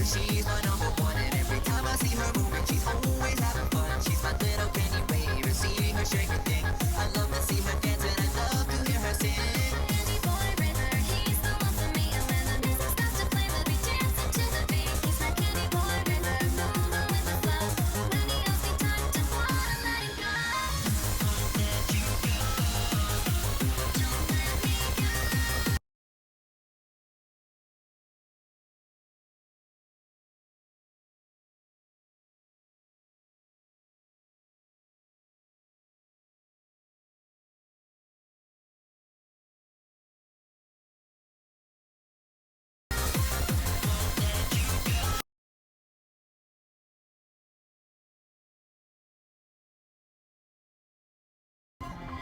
she's my number one. And every time I see her moving, she's always having fun. She's my little candy waver, see her shake her thing. I love to see her dance and I love to hear her sing. Candy boy river, he's the one for me. And when the music starts to play, we'll be dancing to the beat. He's my candy boy river, moving with the flow. When he asks me time to wanna let him go. Won't let you go. Don't let me go.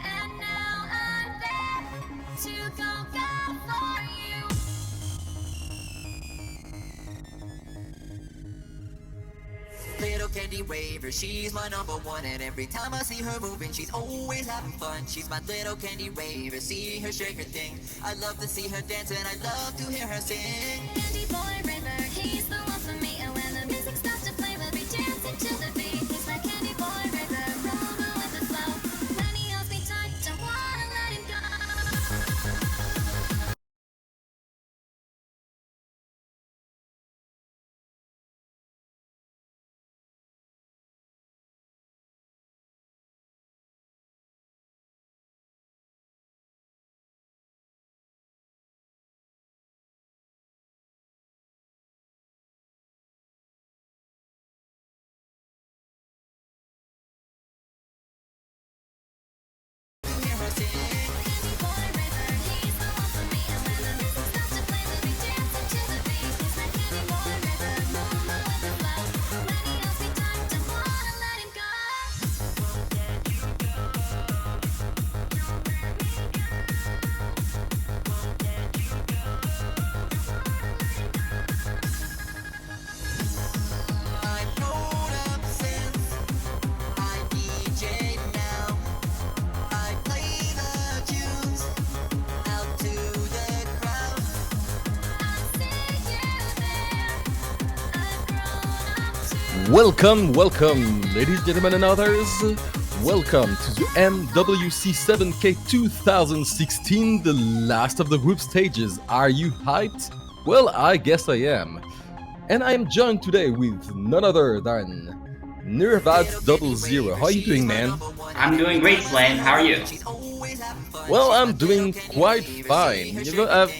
And now I'm there to go back for you. Little candy waver, she's my number one. And every time I see her moving, she's always having fun. She's my little candy waver, see her shake her thing. I love to see her dance and I love to hear her sing. Candy boy river, he's the one for me. And when the music starts to play, we'll be dancing to the beat. He's my candy boy river, moving with the flow. When he holds me tight, don't wanna let him go. Welcome, ladies, gentlemen, and others. Welcome to the MWC7K 2016, the last of the group stages. Are you hyped? Well, I guess I am. And I am joined today with none other than Nirvad00. How are you doing, man? I'm doing great, Slane. How are you? Well, I'm doing quite fine. I've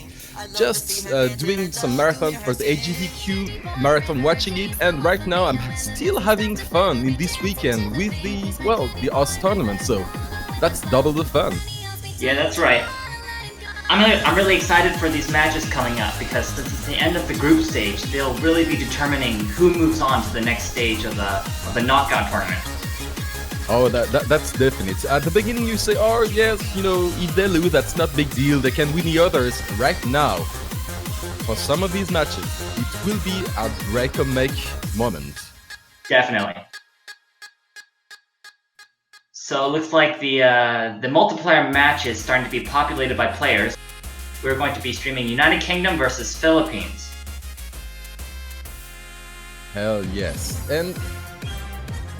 just doing some marathon for the AGDQ marathon, watching it, and right now I'm still having fun in this weekend with the OS tournament, so that's double the fun. Yeah, that's right. I'm really excited for these matches coming up because since it's the end of the group stage, they'll really be determining who moves on to the next stage of the knockout tournament. Oh, that's definite. At the beginning you say, oh yes, if they lose, that's not big deal, they can win the others. Right now, for some of these matches, it will be a break or make moment. Definitely. So it looks like the multiplayer match is starting to be populated by players. We're going to be streaming United Kingdom versus Philippines. Hell yes. And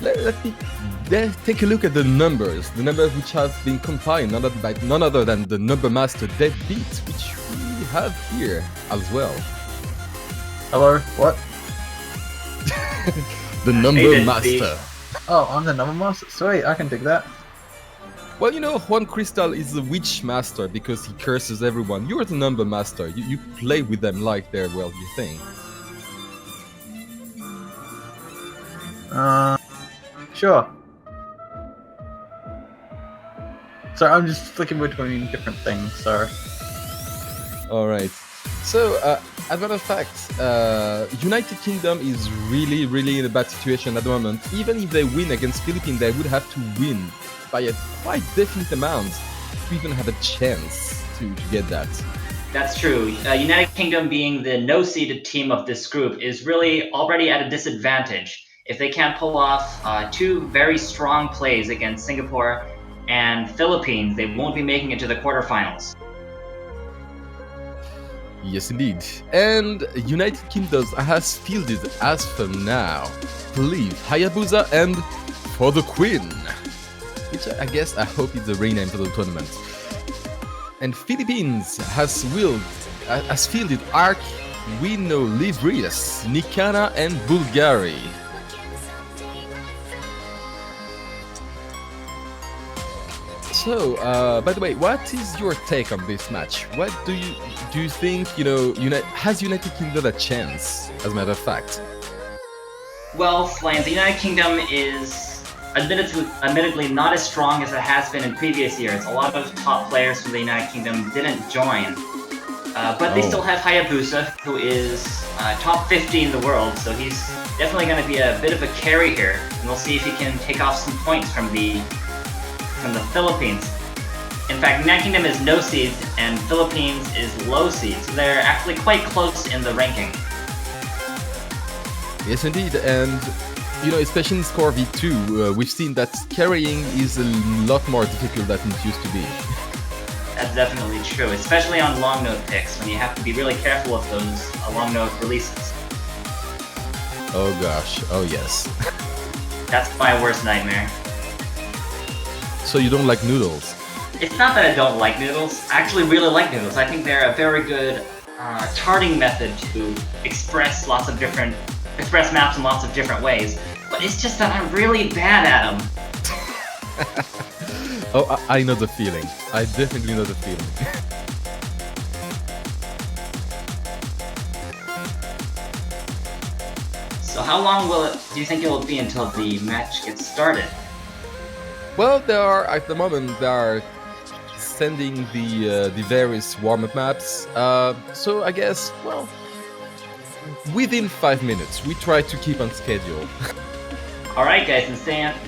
let me take a look at the numbers which have been compiled by none other than the number master Deadbeat, which we have here as well. Hello, what? The number master. Oh, I'm the number master? Sweet, I can dig that. Well, Juan Crystal is the witch master because he curses everyone. You're the number master. You play with them like they're, well, you think. Sure. Sorry, I'm just flicking between different things, sorry. Alright. So, as a matter of fact, United Kingdom is really in a bad situation at the moment. Even if they win against Philippines, they would have to win by a quite definite amount to even have a chance to get that. That's true. United Kingdom, being the no-seeded team of this group, is really already at a disadvantage. If they can't pull off two very strong plays against Singapore and Philippines, they won't be making it to the quarterfinals. Yes, indeed. And United Kingdom has fielded as for now, believe Hayabusa and For the Queen, which I guess I hope is the rename for the tournament. And Philippines has fielded Ark, Wino Livrius, Nikana, and Bulgari. So, by the way, what is your take on this match? What do you think? Has United Kingdom a chance? As a matter of fact. Well, Flames, the United Kingdom is admittedly not as strong as it has been in previous years. A lot of top players from the United Kingdom didn't join. But they still have Hayabusa, who is top 50 in the world, so he's definitely going to be a bit of a carry here. And we'll see if he can take off some points from the Philippines. In fact, United Kingdom is no seed, and Philippines is low seed, so they're actually quite close in the ranking. Yes, indeed, and especially in Score V2, we've seen that carrying is a lot more difficult than it used to be. That's definitely true, especially on long note picks, when you have to be really careful with those long note releases. Oh gosh, oh yes. That's my worst nightmare. So you don't like noodles? It's not that I don't like noodles. I actually really like noodles. I think they're a very good charting method to express maps in lots of different ways. But it's just that I'm really bad at them. Oh, I know the feeling. I definitely know the feeling. So how long do you think it will be until the match gets started? Well, at the moment, they are sending the various warm-up maps. So I guess, well, within 5 minutes, we try to keep on schedule. Alright guys, and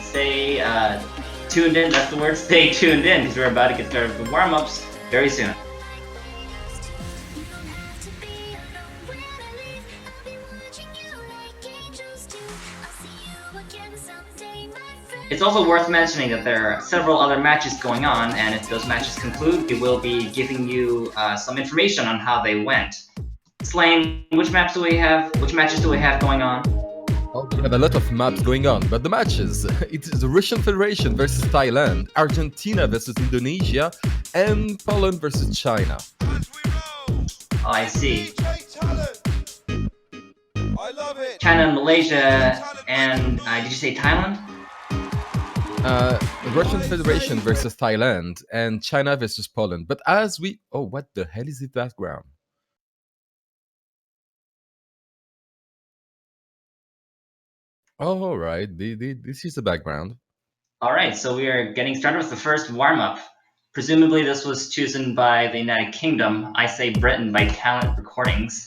stay tuned in, that's the word, stay tuned in, because we're about to get started with warm-ups very soon. It's also worth mentioning that there are several other matches going on, and if those matches conclude, we will be giving you some information on how they went. Slane, which matches do we have going on? Well, we have a lot of maps going on, but the matches, it is the Russian Federation versus Thailand, Argentina versus Indonesia, and Poland versus China. Oh, I see. China and Malaysia, and did you say Thailand? Russian Federation versus Thailand, and China versus Poland. But oh, what the hell is the background? Oh, all right. This is the background. All right, so we are getting started with the first warm-up. Presumably this was chosen by the United Kingdom. I say Britain by Talent Recordings.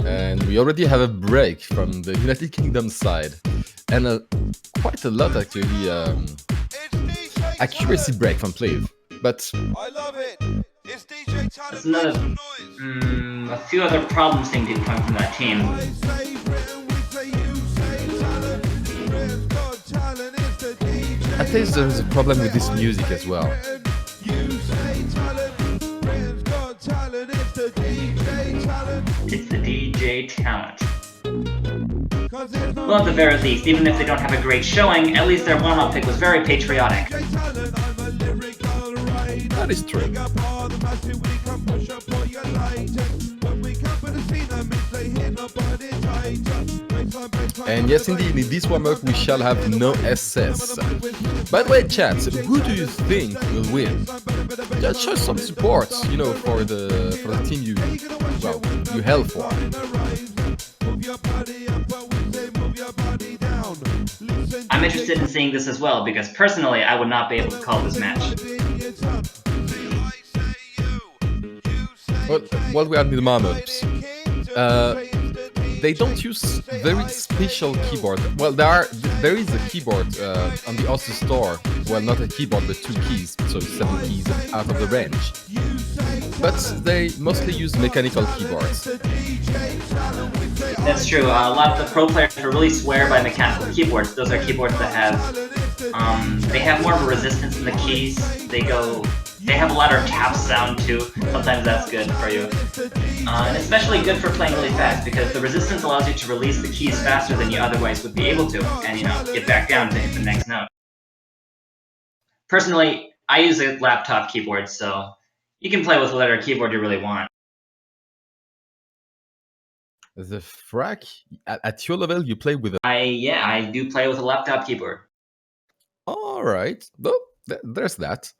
And we already have a break from the United Kingdom side. And quite a lot, actually, accuracy break from Plave. But I love it. It's DJ That's another, a few other problems seem to be coming from that team. I think there's a problem with this music as well. It's the DJ talent. Well, at the very least, even if they don't have a great showing, at least their warm-up pick was very patriotic. That is true. And yes, indeed, in this warm-up we shall have no SS. By the way, chat, who do you think will win? Just show some support, for the team you held for. I'm interested in seeing this as well, because personally I would not be able to call this match. While we are in the warm-ups, they don't use very special keyboard. Well, there is a keyboard on the Osu store. Well, not a keyboard, but 2 keys, so 7 keys out of the range. But they mostly use mechanical keyboards. That's true. A lot of the pro players really swear by mechanical keyboards. Those are keyboards that have They have more of a resistance in the keys. They have a lot of tap sound too. Sometimes that's good for you. And especially good for playing really fast because the resistance allows you to release the keys faster than you otherwise would be able to, and get back down to hit the next note. Personally, I use a laptop keyboard, so you can play with whatever keyboard you really want. The frack at your level, you play with a. I do play with a laptop keyboard. All right, well, there's that.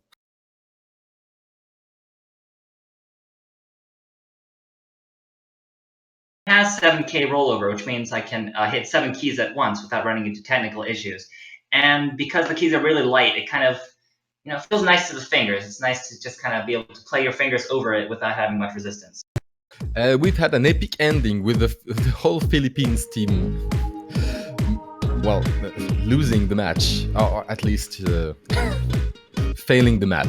It has 7K rollover, which means I can hit 7 keys at once without running into technical issues. And because the keys are really light, it kind of feels nice to the fingers. It's nice to just kind of be able to play your fingers over it without having much resistance. We've had an epic ending with the whole Philippines team, well, losing the match, or at least failing the map.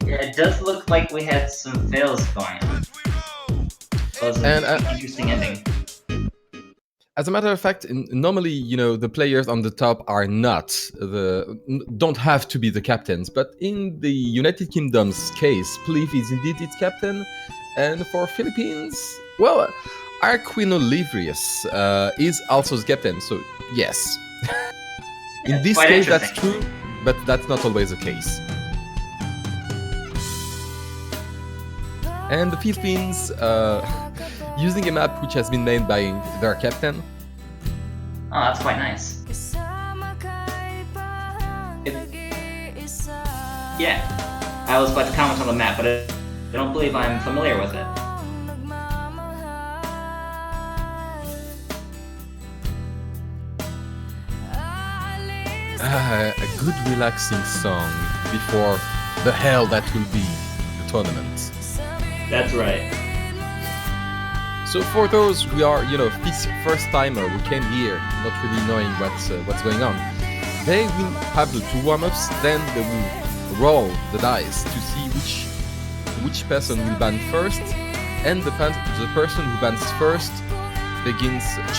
Yeah, it does look like we had some fails going on. It was an interesting ending. As a matter of fact, normally, the players on the top are don't have to be the captains. But in the United Kingdom's case, Pliff is indeed its captain, and for Philippines, well, Arquino Livrius is also the captain. So yes, in this case that's true, but that's not always the case. And the Philippines, using a map which has been made by their captain. Oh, that's quite nice. Yeah, I was about to comment on the map, but I don't believe I'm familiar with it. A good relaxing song before the hell that will be the tournament. That's right. So for those who are, first timer who came here not really knowing what's going on, they will have the 2 warm-ups, then they will roll the dice to see which person will ban first, and the person who bans first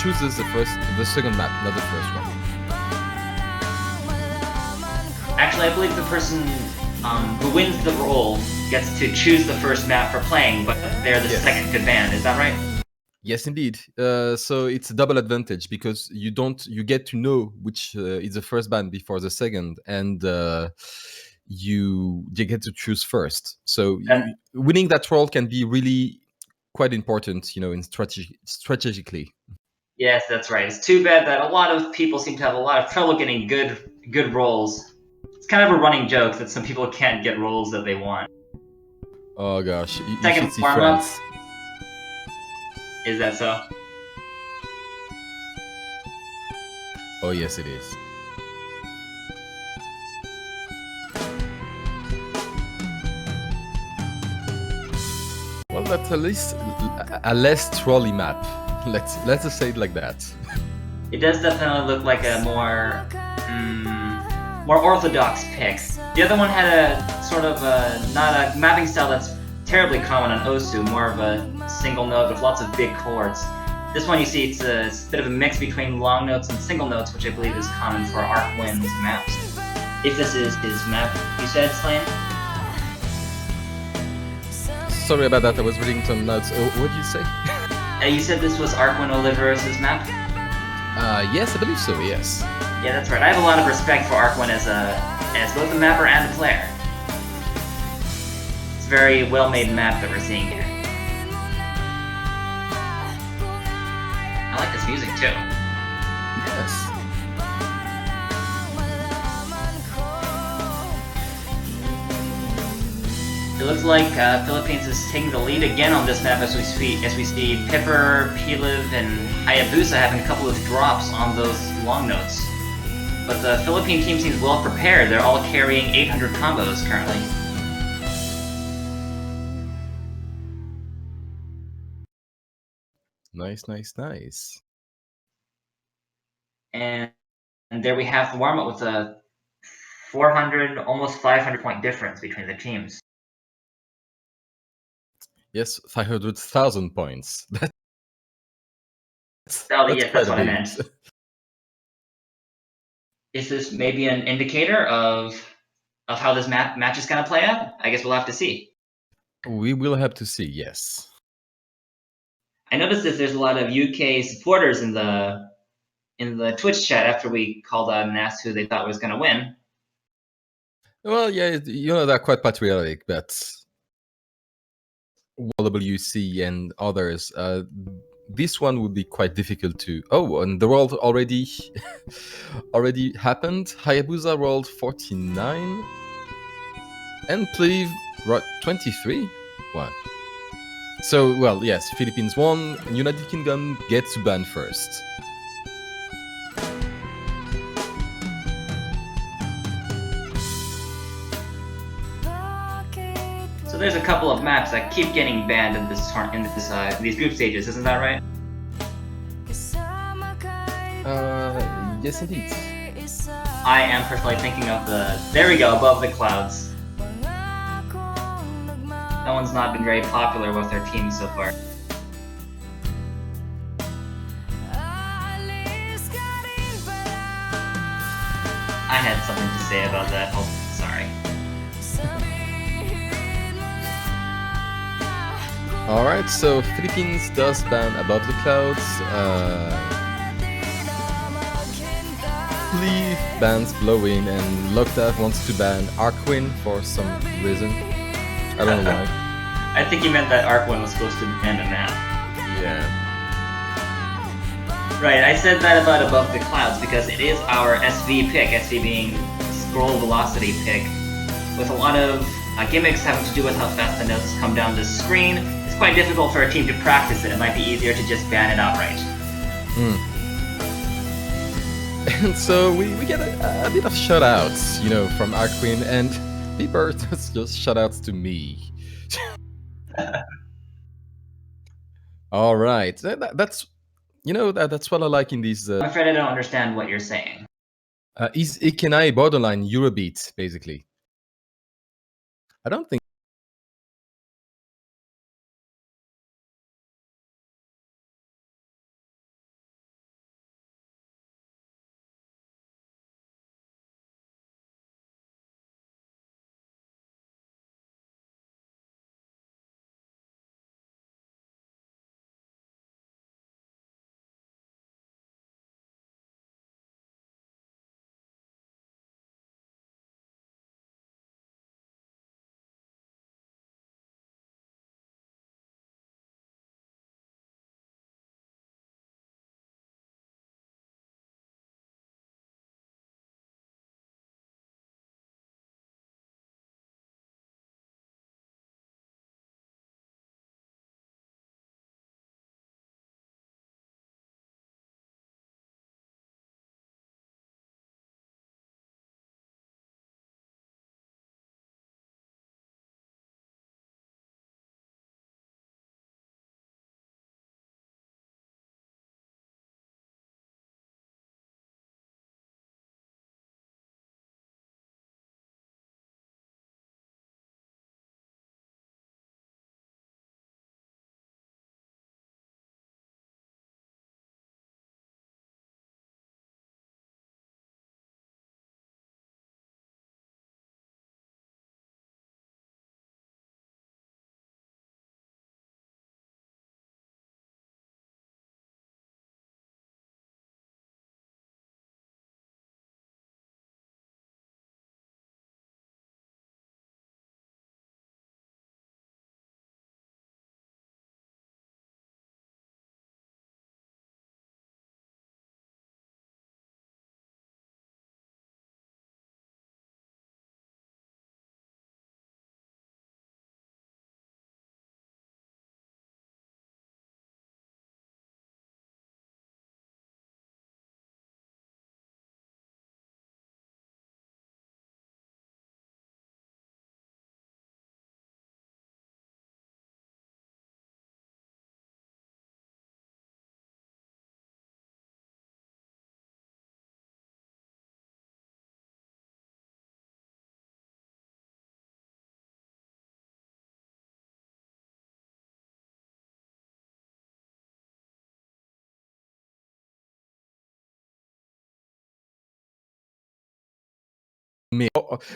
chooses the second map, not the first one. Actually, I believe the person who wins the roll gets to choose the first map for playing, but they're the second to ban. Is that right? Yes, indeed. So it's a double advantage because you get to know which is the first ban before the second, and you get to choose first. So winning that roll can be really quite important, in strategically. Yes, that's right. It's too bad that a lot of people seem to have a lot of trouble getting good rolls. It's kind of a running joke that some people can't get rolls that they want. Oh gosh, you Second should see warm-up. friends. Is that so? Oh yes, it is. Well, that's at least a less trolley map. Let's just say it like that. It does definitely look like a more orthodox pick. The other one had a sort of not a mapping style that's terribly common on Osu, more of a single note with lots of big chords. This one you see it's a bit of a mix between long notes and single notes, which I believe is common for Arkwin's maps. If this is his map, you said, Slane? Sorry about that, I was reading some notes. What did you say? You said this was Arkwin Oliver's map? Yes, I believe so, yes. Yeah, that's right. I have a lot of respect for Arkwin as both a mapper and a player. It's a very well-made map that we're seeing here. I like this music too. Yes. It looks like Philippines is taking the lead again on this map as we see Pipper, Piliv, and Hayabusa having a couple of drops on those long notes. But the Philippine team seems well prepared. They're all carrying 800 combos currently. Nice, nice, nice. And there we have the warm-up with a 400, almost 500 point difference between the teams. Yes, 500,000 points. Yes, that's what I meant. Is this maybe an indicator of how this match is going to play out? I guess we'll have to see. We will have to see, yes. I noticed that there's a lot of UK supporters in the Twitch chat after we called out and asked who they thought was going to win. Well, yeah, they're quite patriotic, but WC and others, this one would be quite difficult to. Oh, and the world already already happened. Hayabusa rolled 49 and Pleve 23. What? So, well, yes, Philippines won. United Kingdom gets to ban first. So there's a couple of maps that keep getting banned in these group stages, isn't that right? Yes, indeed. I am personally thinking of there we go, Above the Clouds. That one's not been very popular with their team so far. I had something to say about that. Oh, sorry. Alright, so Philippines does ban Above the Clouds. Pleve bans Blowin, and Loctave wants to ban Arkwin for some reason. I don't know why. I think you meant that Arkwin was supposed to ban a map. Yeah. Right, I said that about Above the Clouds because it is our SV pick, SV being scroll velocity pick, with a lot of gimmicks having to do with how fast the notes come down the screen. It's quite difficult for a team to practice it. It might be easier to just ban it outright. And so we get a bit of shoutouts, from Arkwin, and people just shoutouts to me. All right, that's that's what I like in these. I'm afraid I don't understand what you're saying. Is Ikenai borderline Eurobeat basically? I don't think.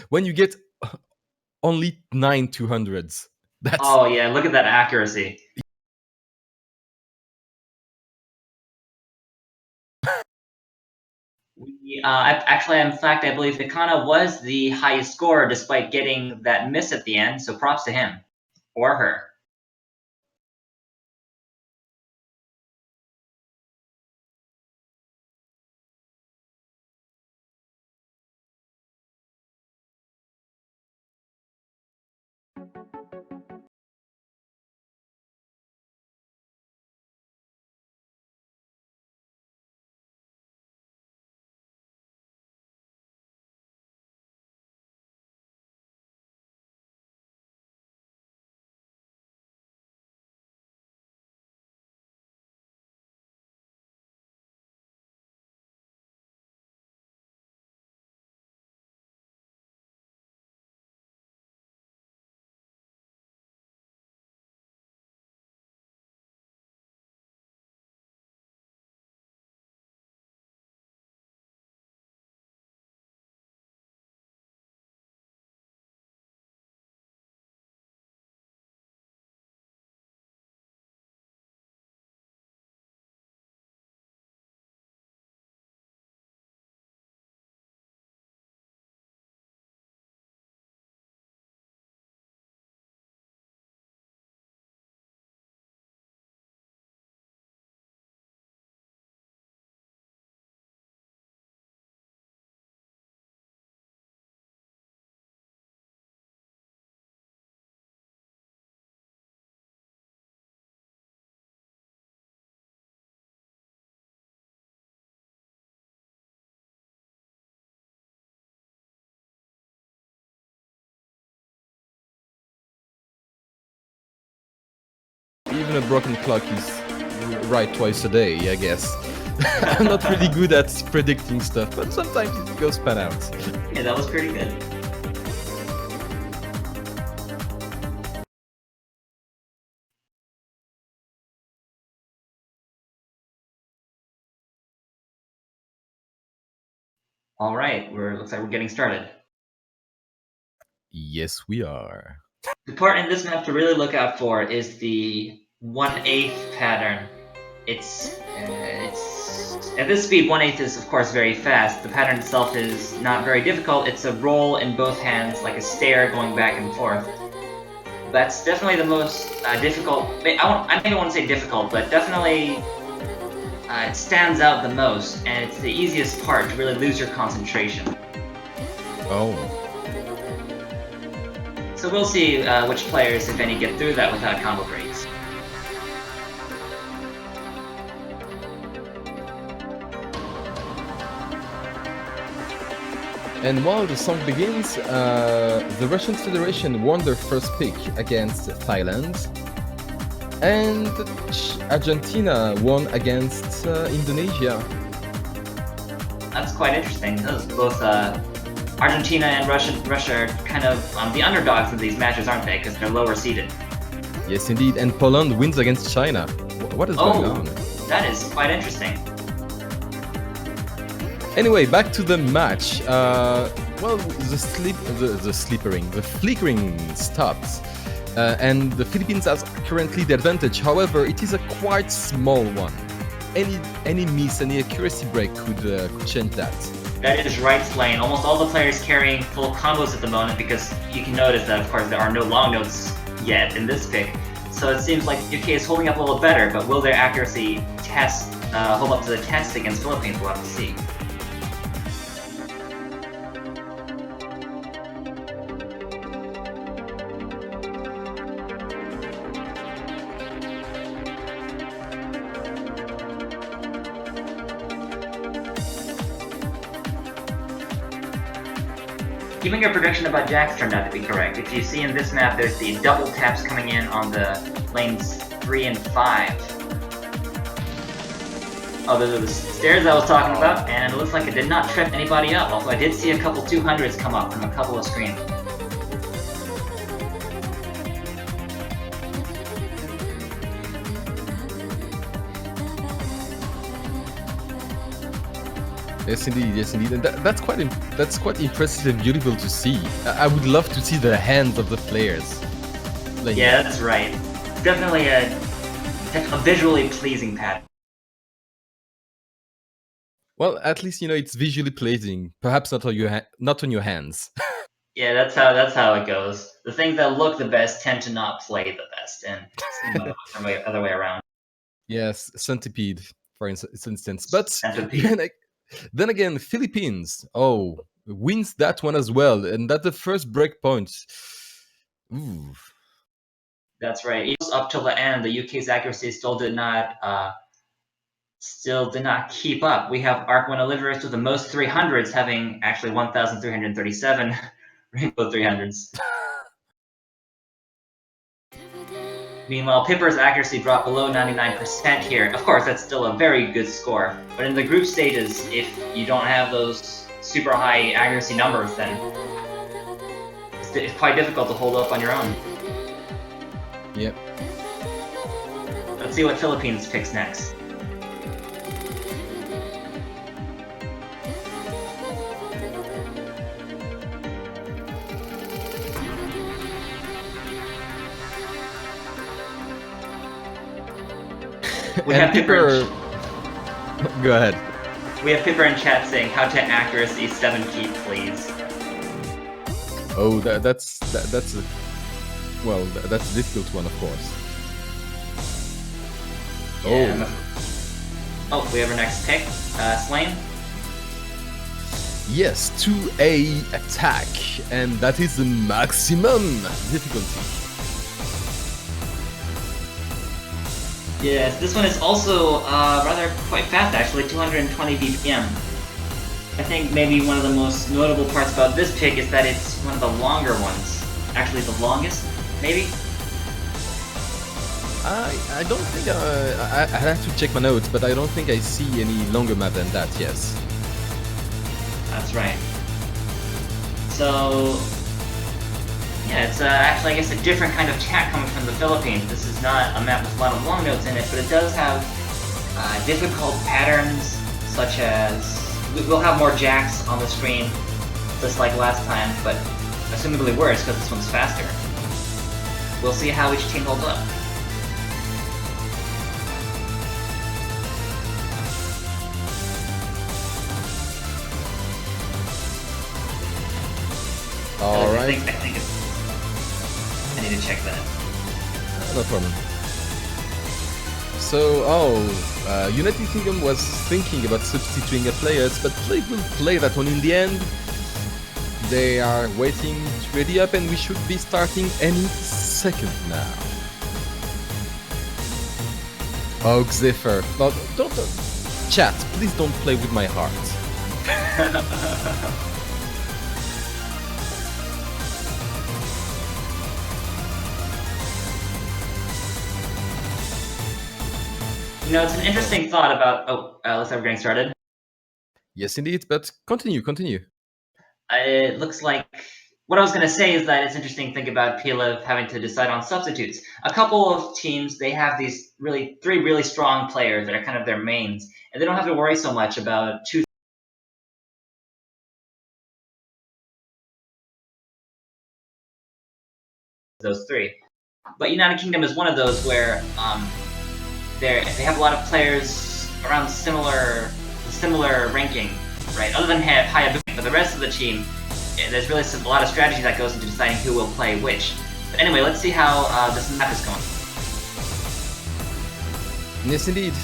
When you get only 9 200s, that's Oh yeah, look at that accuracy. Actually, in fact, I believe Hikana was the highest scorer despite getting that miss at the end, so props to him. Or her. even a broken clock is right twice a day, I guess. I'm not really good at predicting stuff, but sometimes it goes pan out. Yeah, that was pretty good. All right, looks like we're getting started. Yes, we are. The part in this map to really look out for is the 1/8 pattern. It's at this speed, 1/8 is of course very fast. The pattern itself is not very difficult. It's a roll in both hands, like a stair going back and forth. That's definitely the most difficult. I don't want to say difficult, but definitely it stands out the most, and it's the easiest part to really lose your concentration. Oh. So we'll see which players, if any, get through that without combo breaks. And while the song begins, the Russian Federation won their first pick against Thailand, and Argentina won against Indonesia. That's quite interesting. Those both Argentina and Russia are kind of the underdogs in these matches, aren't they? Because they're lower seeded. Yes, indeed. And Poland wins against China. What is going on? That is quite interesting. Anyway, back to the match. Well, the flickering stopped, and the Philippines has currently the advantage. However, it is a quite small one. Any miss, any accuracy break could change that. That is right, Slane. Almost all the players carrying full combos at the moment, because you can notice that, of course, there are no long notes yet in this pick. So it seems like UK is holding up a little better, but will their accuracy test hold up to the test against Philippines? We'll have to see. Keeping your prediction about Jax turned out to be correct. If you see in this map, there's the double taps coming in on the lanes 3 and 5. Oh, those are the stairs I was talking about, and it looks like it did not trip anybody up, although I did see a couple 200s come up from a couple of screens. Yes, indeed. Yes, indeed. And that's quite impressive and beautiful to see. I would love to see the hands of the players. Like, Yeah, that's right. Definitely a visually pleasing pad. well, at least it's visually pleasing. Perhaps not on not on your hands. Yeah, that's how it goes. The things that look the best tend to not play the best, and same other way around. Yes, centipede, for instance. But Centipede. then again, Philippines. Oh, wins that one as well, and that's the first break point. Ooh. That's right. Even up till the end, the UK's accuracy still did not keep up. We have Arc 1 Oliveris with the most 300s, having actually 1,337 Rainbow 300s. Meanwhile, Pipper's accuracy dropped below 99% here. Of course, that's still a very good score. But in the group stages, if you don't have those super high accuracy numbers, then it's quite difficult to hold up on your own. Yep. Let's see what Philippines picks next. We have Pipper. Go ahead. We have Pipper in chat saying, "How to accuracy 7 keep, please." Oh, that's a that's a difficult one, of course. Yeah, oh, we have our next pick, Slane. Yes, 2A attack, and that is the maximum difficulty. Yes, this one is also rather quite fast actually, 220 BPM. I think maybe one of the most notable parts about this pick is that it's one of the longer ones. Actually, the longest, maybe? I don't think I have to check my notes, but I don't think I see any longer map than that. Yes. That's right. So yeah, it's actually, I guess, a different kind of chat coming from the Philippines. This is not a map with a lot of long notes in it, but it does have difficult patterns, such as we'll have more jacks on the screen, just like last time, but assumably worse because this one's faster. We'll see how each team holds up. All right. I think it's. I need to check that. No problem. So, United Kingdom was thinking about substituting a players, but they will play that one in the end. They are waiting to ready up, and we should be starting any second now. Oh, Xephyr. No, don't. Chat, please don't play with my heart. You know, it's an interesting thought about. Oh, looks like we're getting started. Yes, indeed, but continue. It looks like. What I was going to say is that it's interesting to think about PLF having to decide on substitutes. A couple of teams, they have these three really strong players that are kind of their mains, and they don't have to worry so much about two. Those three. But United Kingdom is one of those where they have a lot of players around similar ranking, right? Other than Hayabusa, but the rest of the team, there's really a lot of strategy that goes into deciding who will play which. But anyway, let's see how this map is going. Yes, indeed.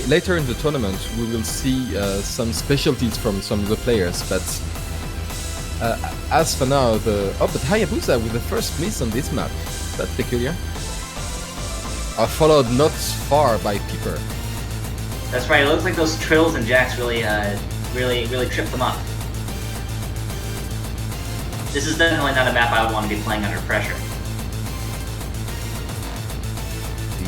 Later in the tournament, we will see some specialties from some of the players. But as for now, but Hayabusa with the first miss on this map. That's peculiar. Are followed not far by Pipper. That's right. It looks like those trills and jacks really tripped them up. This is definitely not a map I would want to be playing under pressure.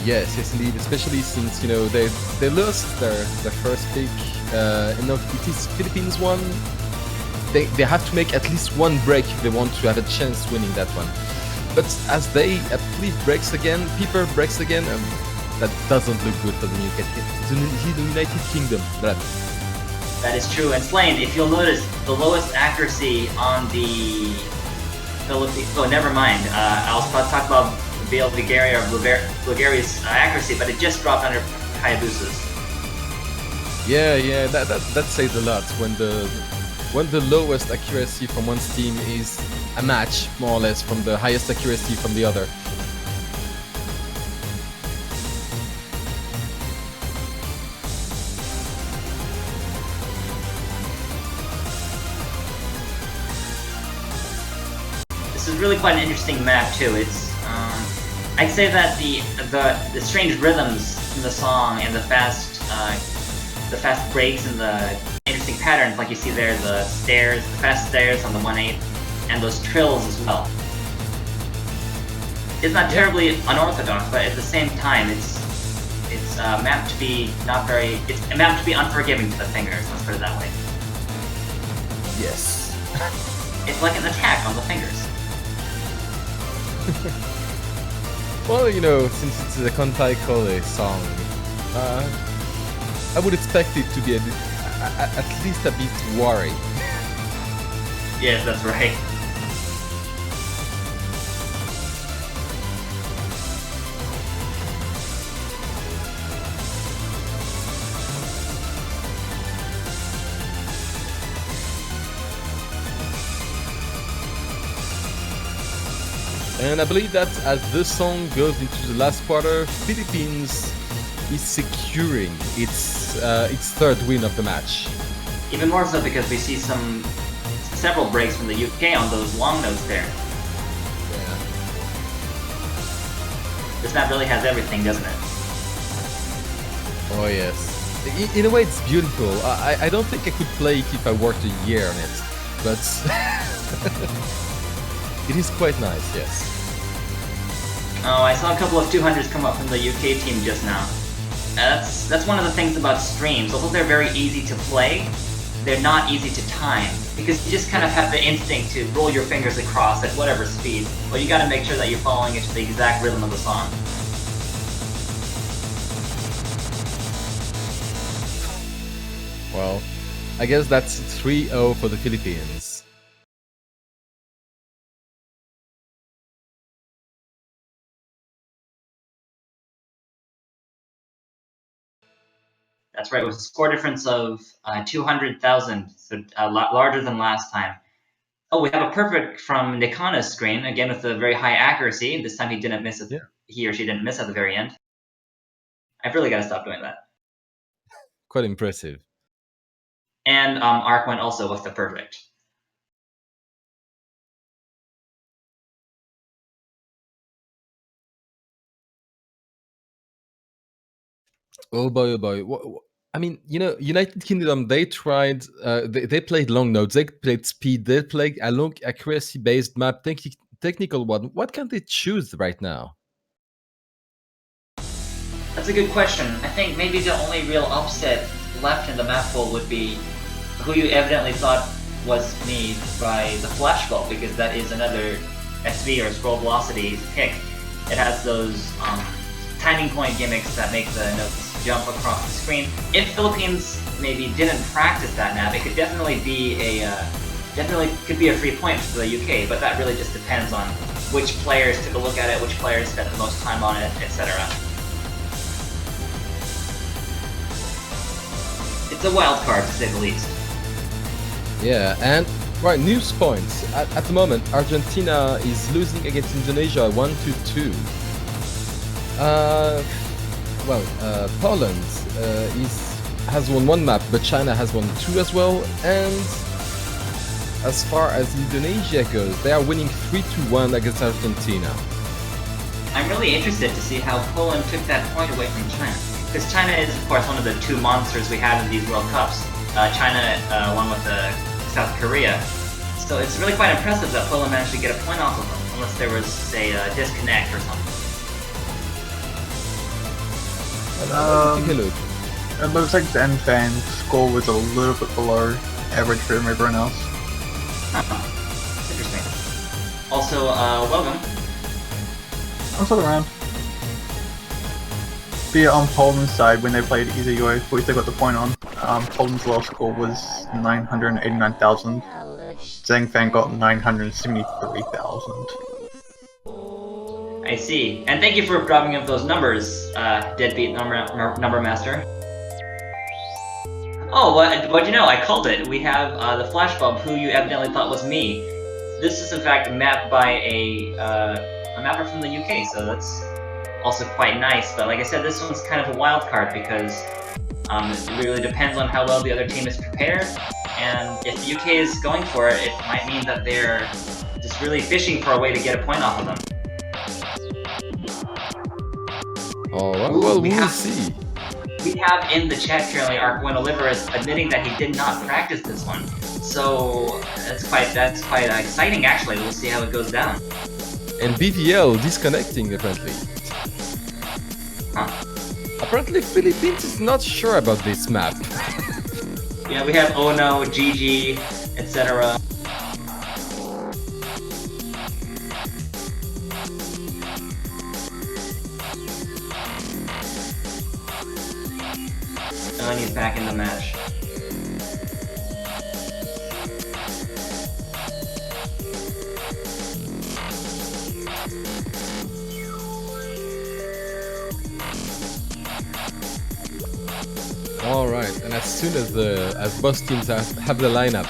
Yes, indeed. Especially since they lost their first pick. And it is Philippines one. They have to make at least one break if they want to have a chance winning that one. But as they breaks again, Pipper breaks again, that doesn't look good for the United Kingdom. That is true. And Slane, if you'll notice, the lowest accuracy on the Philippines. Oh, never mind. I was about to talk about Bulgaria or Bulgaria's accuracy, but it just dropped under Hayabusa's. Yeah, that says a lot when the lowest accuracy from one team is a match, more or less, from the highest accuracy from the other. This is really quite an interesting map too. It's I'd say that the strange rhythms in the song and the fast breaks and the interesting patterns, like you see there, the fast stairs on the 1/8, and those trills as well. It's not terribly unorthodox, but at the same time, it's mapped to be it's mapped to be unforgiving to the fingers. Let's put it that way. Yes. It's like an attack on the fingers. Well, you know, since it's a Kontai Kole song, I would expect it to be at least a bit worry. Yes, that's right. And I believe that as this song goes into the last quarter, Philippines is securing its third win of the match. Even more so because we see several breaks from the UK on those long notes there. Yeah. This map really has everything, doesn't it? Oh yes. In a way, it's beautiful. I don't think I could play it if I worked a year on it, but it is quite nice. Yes. Oh, I saw a couple of 200s come up from the UK team just now. That's one of the things about streams. Although they're very easy to play, they're not easy to time, because you just kind of have the instinct to roll your fingers across at whatever speed, but you gotta make sure that you're following it to the exact rhythm of the song. Well, I guess that's 3-0 for the Philippines. That's right, with a score difference of 200,000, so a lot larger than last time. Oh, we have a perfect from Nikana's screen, again with a very high accuracy. This time he didn't miss it. Yeah. He or she didn't miss at the very end. I've really got to stop doing that. Quite impressive. And Arc went also with the perfect. Oh boy, oh boy. I mean, you know, United Kingdom, they tried, they played long notes, they played speed, they played a long accuracy-based map, technical one. What can they choose right now? That's a good question. I think maybe the only real upset left in the map pool would be who you evidently thought was me by the flash ball, because that is another SV or scroll velocity pick. It has those timing point gimmicks that make the notes jump across the screen. If Philippines maybe didn't practice that map, it could definitely be a free point for the UK, but that really just depends on which players took a look at it, which players spent the most time on it, etc. It's a wild card, to say the least. Yeah, and right, news points. At the moment, Argentina is losing against Indonesia 1-2. Poland has won one map, but China has won two as well. And as far as Indonesia goes, they are winning 3-1 against Argentina. I'm really interested to see how Poland took that point away from China. Because China is, of course, one of the two monsters we have in these World Cups. China, along with South Korea. So it's really quite impressive that Poland managed to get a point off of them, unless there was, say, a disconnect or something. Take a look. It looks like the end fan score was a little bit below average for everyone else. Interesting. Also, welcome. I'm still around. Be it on Poland's side when they played either way, we still got the point on. Poland's low score was 989,000. Zhang Fan got 973,000. I see. And thank you for dropping up those numbers, deadbeat number master. Oh, what'd you know? I called it. We have the flashbulb, who you evidently thought was me. This is in fact mapped by a mapper from the UK, so that's also quite nice. But like I said, this one's kind of a wild card because it really depends on how well the other team is prepared. And if the UK is going for it, it might mean that they're just really fishing for a way to get a point off of them. Alright, Ooh, well, we we'll have- see. We have in the chat currently Arkwin Oliveris admitting that he did not practice this one. So that's quite exciting actually. We'll see how it goes down. And BVL disconnecting, apparently. Huh. Apparently, Philippines is not sure about this map. Yeah, we have Ono, Gigi, etc. And he's back in the match. All right, and as soon as both teams have the lineup,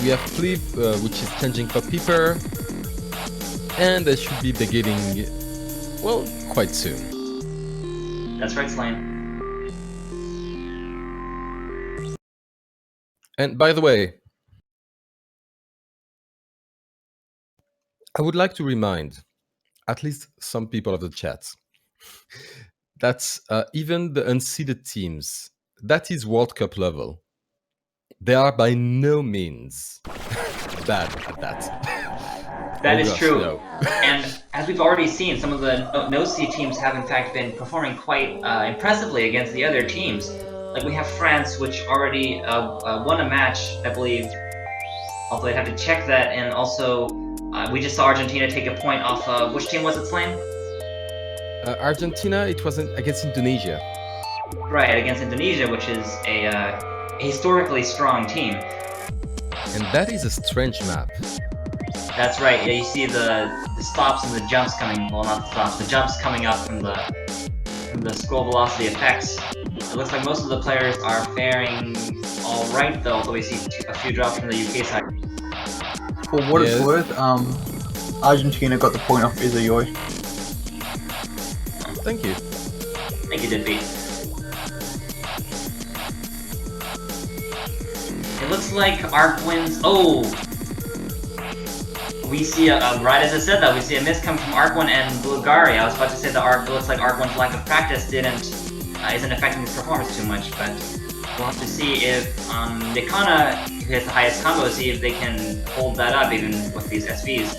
we have Cleve, which is changing for Peeper, and they should be beginning, well, quite soon. That's right, Slane. And by the way, I would like to remind at least some people of the chat that even the unseeded teams, that is World Cup level, they are by no means bad at that. That Oh is gosh, true. no. And as we've already seen, some of the no-seed teams have in fact been performing quite impressively against the other teams. Like we have France, which already won a match, I believe. Although I'd have to check that, and also we just saw Argentina take a point off of which team was it, Slane? Argentina, it wasn't against Indonesia. Right, against Indonesia, which is a historically strong team. And that is a strange map. That's right. Yeah, you see the stops and the jumps coming. Well, not the stops, the jumps coming up from the scroll velocity effects. It looks like most of the players are faring all right, though. Although we see a few drops from the UK side. For what Yes. it's worth, Argentina got the point off Izayoi. Thank you. Thank you, Deadbeat. It looks like Arc wins. Oh! We see right as I said that, we see a miss come from Arc1 and Bulgari. I was about to say that it looks like Arc1's lack of practice isn't affecting his performance too much, but we'll have to see if Nikana, who has the highest combo, see if they can hold that up even with these SVs.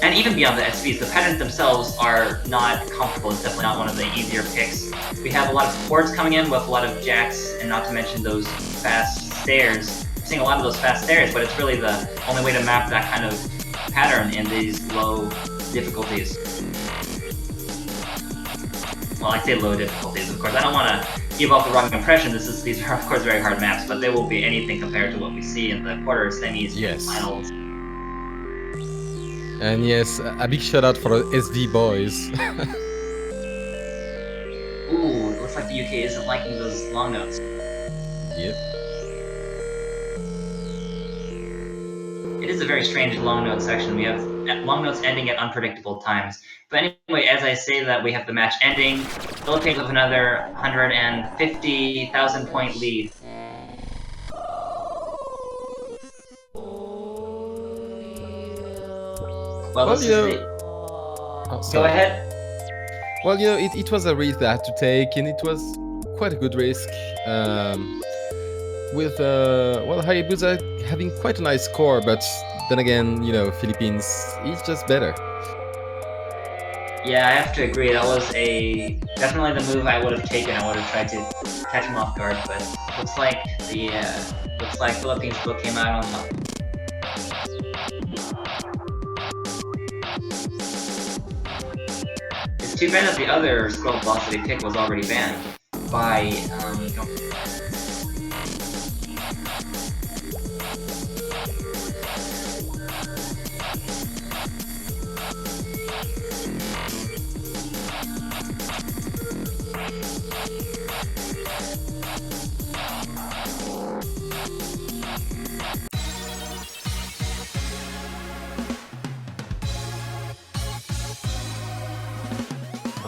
And even beyond the SVs, the patterns themselves are not comfortable. It's definitely not one of the easier picks. We have a lot of ports coming in with a lot of jacks, and not to mention those fast stairs. We're seeing a lot of those fast stairs, but it's really the only way to map that kind of pattern in these low difficulties. Well, I say low difficulties, of course. I don't want to give off the wrong impression. These are, of course, very hard maps, but they will be anything compared to what we see in the quarters, semis, Yes. finals. And yes, a big shout out for the SD boys. Ooh, it looks like the UK isn't liking those long notes. Yep. It is a very strange long note section. We have long notes ending at unpredictable times. But anyway, as I say that, we have the match ending. Philippines with another 150,000 point lead. Well, this is the... Oh, Go sorry. ahead. Well, it was a risk I had to take, and it was quite a good risk. With Hayabusa having quite a nice score, but then again, Philippines is just better. Yeah, I have to agree. That was definitely the move I would have taken. I would have tried to catch him off guard, but looks like Philippines still came out on top. It's too bad that the other scroll velocity pick was already banned. by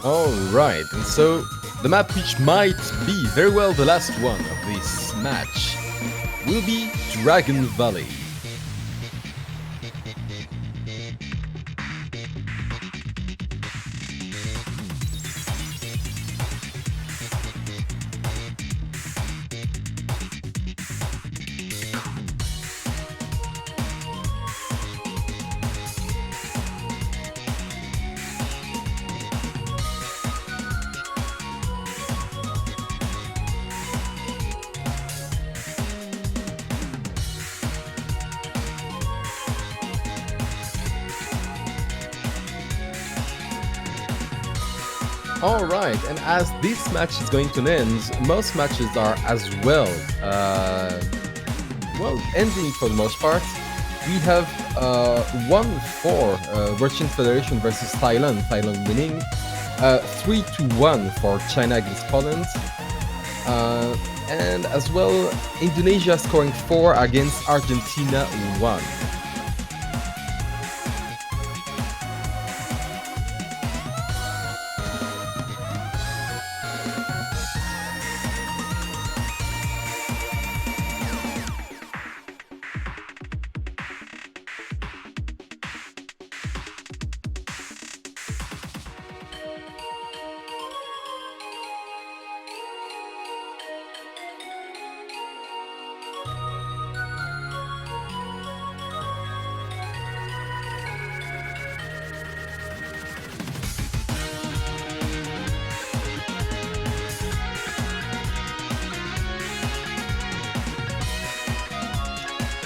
Alright, and so the map which might be very well the last one of this match will be Dragon Valley. Alright, and as this match is going to end, most matches are as well, ending for the most part. We have 1-4 Russian Federation versus Thailand, Thailand winning, 3-1 for China against Poland, and as well Indonesia scoring 4 against Argentina 1.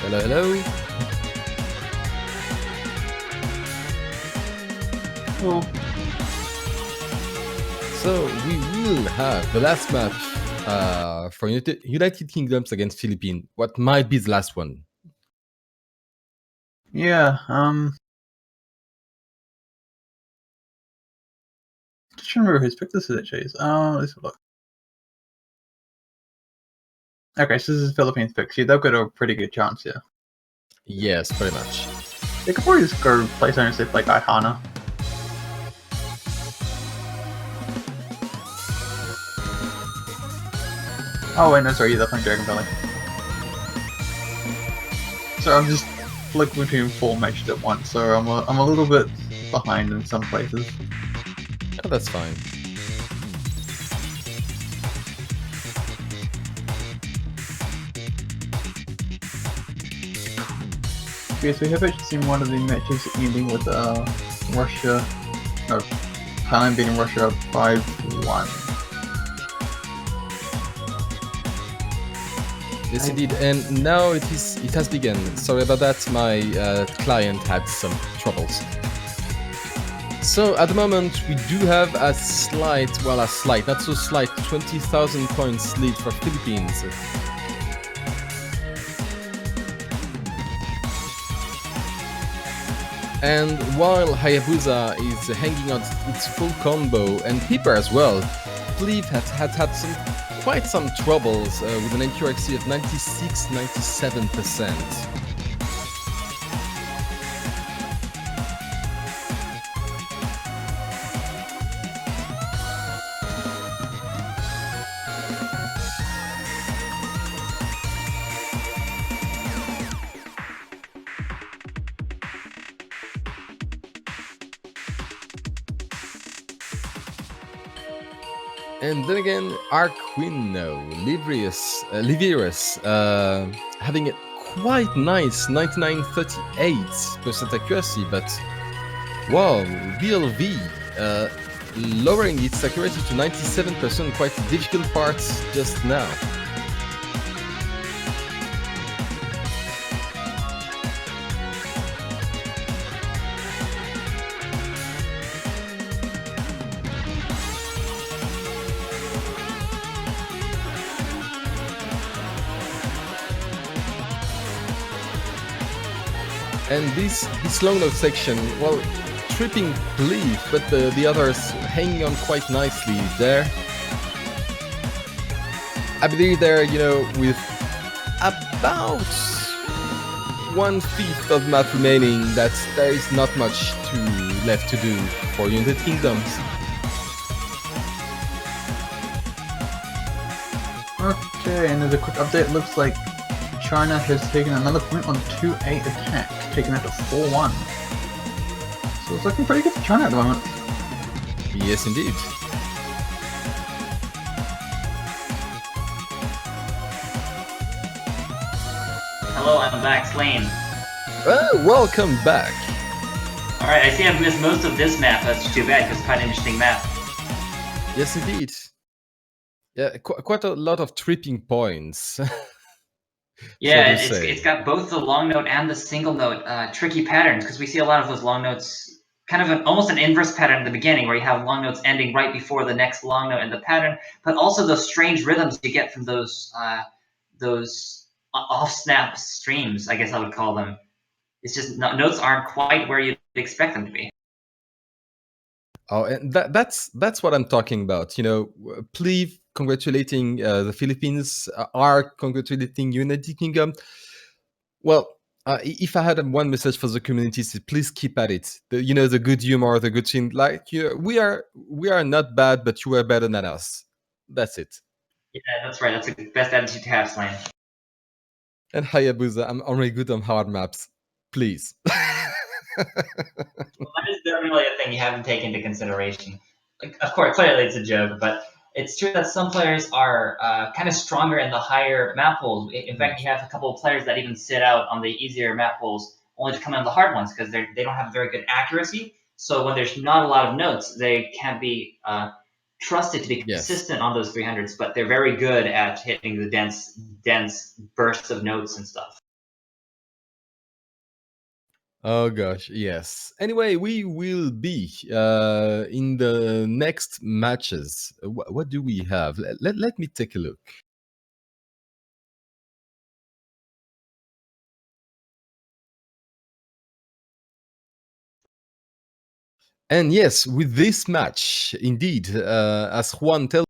Hello, hello. Oh. So we will have the last match for United Kingdoms against Philippines. What might be the last one? Yeah, just remember who's picked this actually. Let's have a look. Okay, so this is Philippines pick. See, they've got a pretty good chance here. Yes, pretty much. They could probably just go play something safe like Ihana. Oh wait, no, sorry, you're definitely Dragon Valley. So I'm just flicking between 4 matches at once, so I'm a little bit behind in some places. Oh, that's fine. Yes, we have actually seen one of the matches ending with Russia, no, Thailand beating Russia 5-1. Yes, indeed. And now it has begun. Sorry about that. My client had some troubles. So at the moment we do have a slight, not so slight, 20,000 points lead for Philippines. And while Hayabusa is hanging on its full combo, and Piper as well, Fleet had quite some troubles with an accuracy of 96-97%. And then again, Arquino, Livius, having a quite nice 99.38% accuracy, but wow, BLV lowering its accuracy to 97%, quite a difficult part just now. And this long note section, well, tripping Pleave, but the others hanging on quite nicely there. I believe they're, with about 1/5 of map remaining, that there is not much left to do for United Kingdoms. Okay, and as a quick update, it looks like China has taken another point on 2-8 attack, taking that to 4-1. So it's looking pretty good for China at the moment. Yes, indeed. Hello, I'm back, Slane. Welcome back. Alright, I see I've missed most of this map. That's too bad, because it's quite an interesting map. Yes, indeed. Yeah, quite a lot of tripping points. Yeah, so to say. it's got both the long note and the single note tricky patterns, because we see a lot of those long notes, kind of almost an inverse pattern at the beginning, where you have long notes ending right before the next long note in the pattern, but also those strange rhythms you get from those off-snap streams, I guess I would call them. It's just notes aren't quite where you'd expect them to be. Oh, and that's what I'm talking about. Pleave congratulating the Philippines, are congratulating United Kingdom. Well, if I had one message for the communities, please keep at it. The good humor, the good thing. Like, we are not bad, but you are better than us. That's it. Yeah, that's right. That's the best attitude to have, Slane. And Hayabusa, I'm already good on hard maps. Please. Well, that is definitely a thing you haven't taken into consideration. Like, of course, clearly it's a joke, but it's true that some players are kind of stronger in the higher map pools. In fact, you have a couple of players that even sit out on the easier map pools only to come in the hard ones because they don't have very good accuracy. So when there's not a lot of notes, they can't be trusted to be Yes. consistent on those 300s, but they're very good at hitting the dense bursts of notes and stuff. Oh gosh, yes. Anyway, we will be in the next matches. What do we have? Let me take a look. And yes, with this match, indeed, as Juan tells